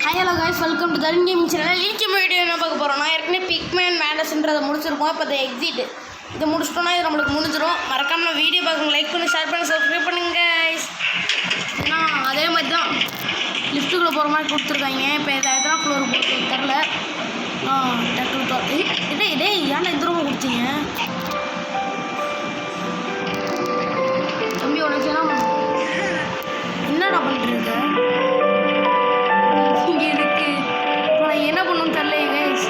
Hello guys, welcome to Tarun gaming channel. இன்னைக்கு video என்ன பார்க்க போகிறோம்னா, ஏற்கனவே பிக்மேன் மேண்டஸ்ன்றதை முடிச்சிருக்கோம். இப்போ அதை எக்ஸிட் இதை முடிச்சிட்டோன்னா இது நம்மளுக்கு முடிஞ்சிடும். மறக்காமல் வீடியோ பார்க்குங்க, லைக் பண்ணி ஷேர் பண்ணி சப்ஸ்கிரைப் பண்ணுங்க கைஸ். ஏன்னா அதே மாதிரி தான் லிஃப்ட்டுக்குள்ளே போகிற மாதிரி கொடுத்துருக்காங்க. இப்போ எத்தனை ஃப்ளோர் போட்டு தெரில. டக்கு இதே ஏன்னா இந்த ரூம் கொடுத்தீங்க தம்பி. உனக்கு என்னடா பண்ணிட்டு இருக்க? என்ன பண்ணும் தெரியல கைஸ்.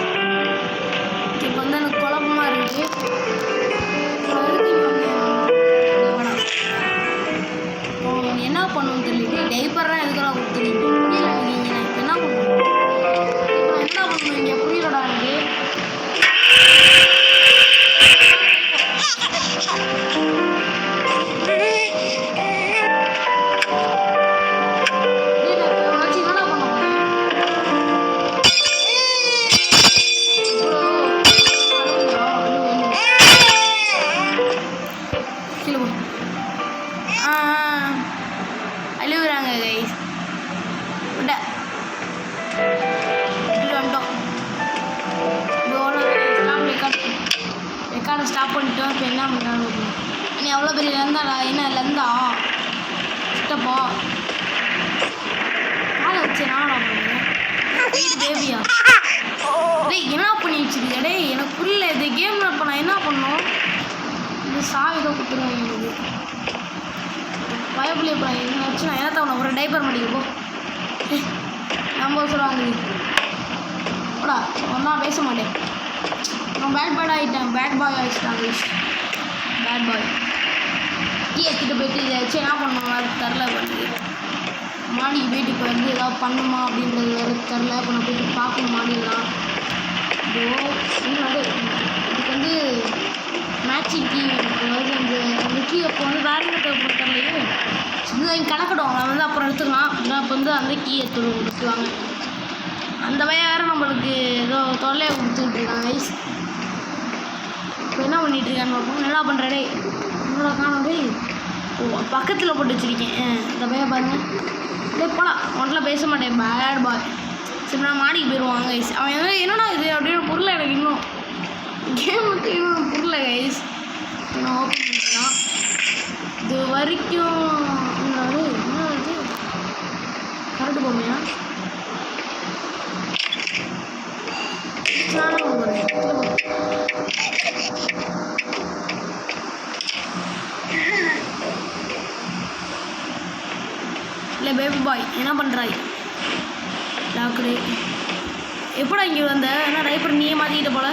இப்போ வந்து எனக்கு குழப்பமாக இருக்குது. என்ன பண்ணணும்னு தெரியல. டைப்பர்லாம் எதுக்கெல்லாம் கொடுத்துருக்கீங்க புரியல. நீங்கள் இப்போ என்ன பண்ணணும்? இப்போ என்ன பண்ணணும் இங்கே புரியலடா எனக்கு. அழுகுறாங்க கைஸ். வந்துட்டோம். ரெக்கார்டை ஸ்டாப் பண்ணிட்டோம். இப்போ என்ன பண்ணுறாங்க? நீ எவ்வளோ பெரிய லந்தாடா? என்ன லந்தா சிட்டப்பா காலை வச்சு நானா பண்ணுவேன் பேபியா? டேய் என்ன பண்ணி வச்சுருக்க? டேய் எனக்கு புரியல. இது கேமில் இப்போ நான் என்ன பண்ணணும்? இந்த சாவி தான் கொடுத்துருவாங்க எனக்கு. பயப்பிள்ளை இப்போ என்ன வச்சு நான் ஏன்னா உன்னை ஒரு டைப்பர் மாட்டிக்க போ. நம்ம சொல்லுவாங்க போடா, ஒன்றா பேச மாட்டேன். நான் பேட் பாய் ஆகிட்டேன். பேட் பாய் ஆகிட்டாங்க. பேட் பாய் டீ எடுத்துகிட்டு போயிட்டு இதை வச்சு என்ன பண்ணுவாங்க அது தெரில. பண்ணுது மாடிக்கு போயிட்டு இப்போ வந்து ஏதாவது பண்ணுமா அப்படின்றது வேறு தெரில. இப்போ நான் போயிட்டு பார்க்கணும் மாடிலாம். இதுக்கு வந்து மேட்சிங் கீ அதாவது அந்த கீ அப்போ வந்து வேறு என்ன தேவைப்படும் தெரியலையே. இது இங்கே கணக்கிடும். அவன் வந்து அப்புறம் எடுத்துக்கலாம். ஆனால் இப்போ வந்து அந்த கீ எடுத்துவாங்க. அந்த பையன் வேறு நம்மளுக்கு ஏதோ தொல்லையை கொடுத்துக்கிட்டு இருக்காங்க கைஸ். இப்போ என்ன பண்ணிகிட்ருக்கான்னு பார்ப்போம். என்ன பண்ணுறடே என்னோட காணொலி பக்கத்தில் போட்டு வச்சுருக்கேன். இந்த பையன் பாருங்கள். இதே போலாம் ஒன்றில் பேச மாட்டேன். Bad boy. சரி நான் மாடிக்கு போயிடுவாங்க கைஸ். அவன் என்னடா இது அப்படின்னு பொருள் எனக்கு இன்னும் கேமுக்கு இன்னும் புரியல கைஸ். நான் ஓப்பன் பண்ணிக்கலாம். இது வரைக்கும் என்னது கரெக்டு போமையா? இல்லை பேபி பாய் என்ன பண்ணுறாய்? டாக்டரு எப்படா இங்கே வந்த? ஏன்னா டைப்பர் நீயே மாற்றிக்கிட்ட போல.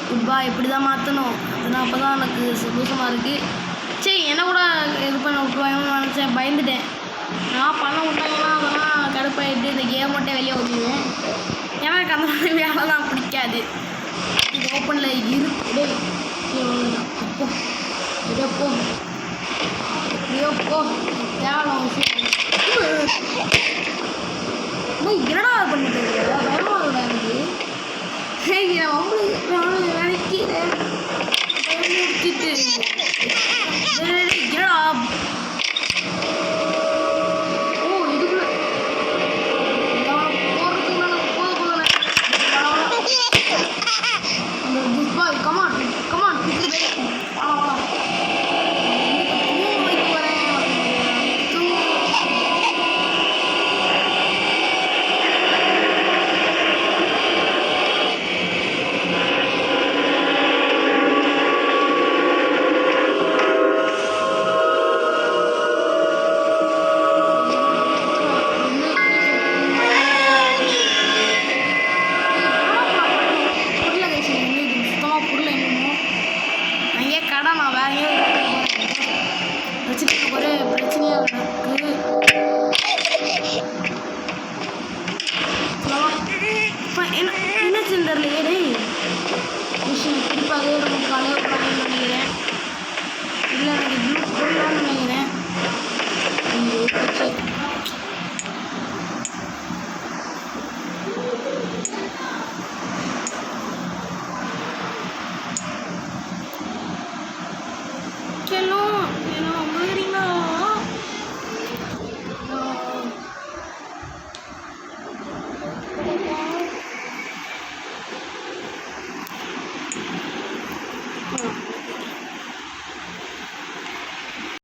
குட் பாய் இப்படி தான் மாற்றணும். அதுதான் அப்போ தான் எனக்கு சந்தோஷமாக இருக்குது. சரி என்ன கூட இது பண்ண விட்டுருவாங்கன்னு நினச்சேன். பயந்துட்டேன். நான் பண்ண விட்டாங்கன்னா அதெல்லாம் கடுப்பாயிட்டு இந்த கேம் மட்டும் வெளியே ஊற்றுவேன். ஏன்னா எனக்கு அந்த மாதிரி வேலை தான் பிடிக்காது. இது ஓப்பனில் இருக்குது. எப்போ எப்போ எப்படியோ போ தேவை விஷயம். என்னடா பண்ணிட்டு பயமாக இருக்கா எனக்கு. நான் உங்களுக்கு வேலைக்கு முடிச்சுட்டு